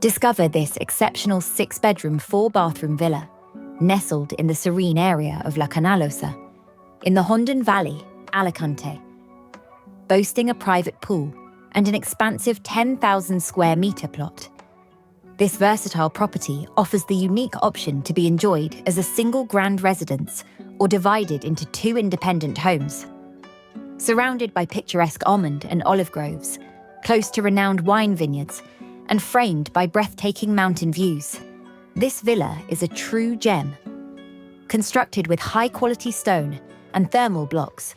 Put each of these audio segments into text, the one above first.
Discover this exceptional 6-bedroom, 4-bathroom villa, nestled in the serene area of La Canalosa, in the Hondon Valley, Alicante. Boasting a private pool and an expansive 10,000 square metre plot. This versatile property offers the unique option to be enjoyed as a single grand residence or divided into 2 independent homes. Surrounded by picturesque almond and olive groves, close to renowned wine vineyards, and framed by breathtaking mountain views, this villa is a true gem. Constructed with high-quality stone and thermal blocks,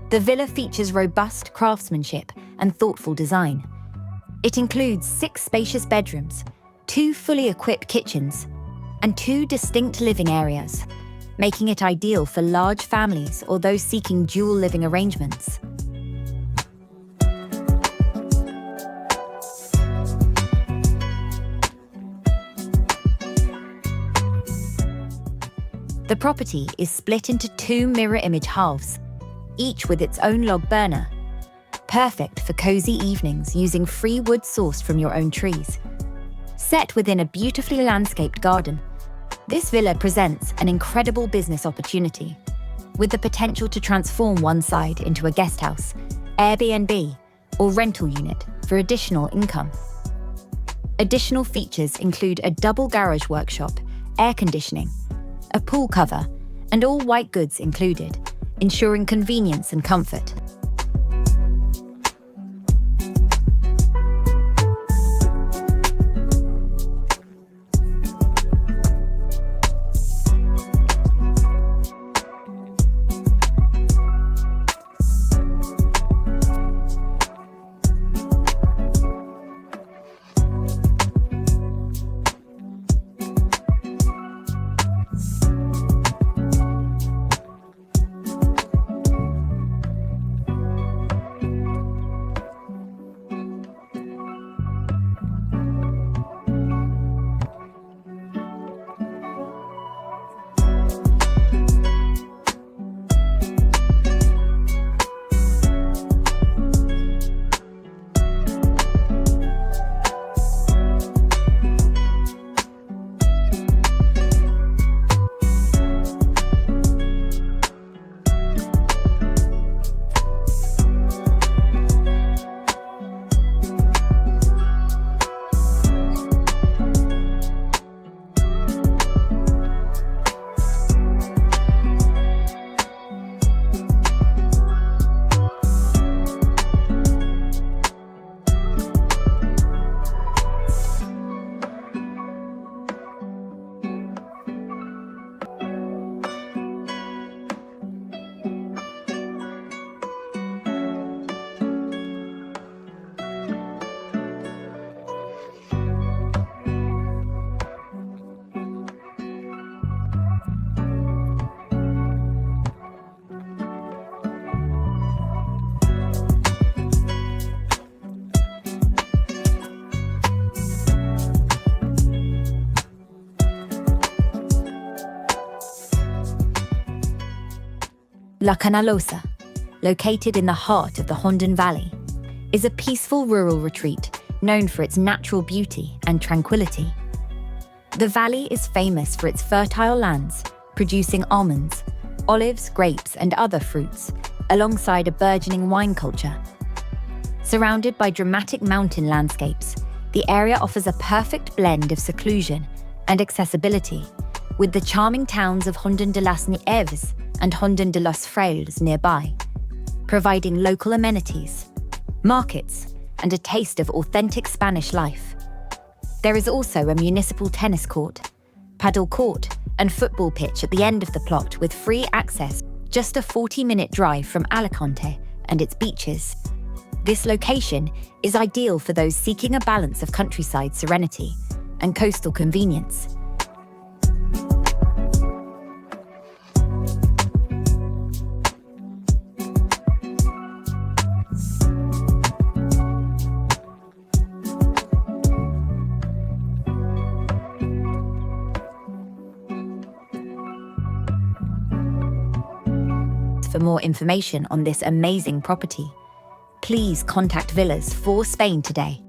the villa features robust craftsmanship and thoughtful design. It includes 6 spacious bedrooms, 2 fully equipped kitchens, and 2 distinct living areas, making it ideal for large families or those seeking dual living arrangements. The property is split into 2 mirror image halves, each with its own log burner, perfect for cozy evenings using free wood sourced from your own trees. Set within a beautifully landscaped garden, this villa presents an incredible business opportunity, with the potential to transform one side into a guest house, Airbnb, or rental unit for additional income. Additional features include a double garage workshop, air conditioning, a pool cover, and all white goods included, ensuring convenience and comfort. La Canalosa, located in the heart of the Hondon Valley, is a peaceful rural retreat known for its natural beauty and tranquility. The valley is famous for its fertile lands, producing almonds, olives, grapes, and other fruits, alongside a burgeoning wine culture. Surrounded by dramatic mountain landscapes, the area offers a perfect blend of seclusion and accessibility, with the charming towns of Hondon de las Nieves and Hondon de los Frailes nearby, providing local amenities, markets, and a taste of authentic Spanish life. There is also a municipal tennis court, paddle court, and football pitch at the end of the plot with free access, just a 40-minute drive from Alicante and its beaches. This location is ideal for those seeking a balance of countryside serenity and coastal convenience. For more information on this amazing property, please contact Villas for Spain today.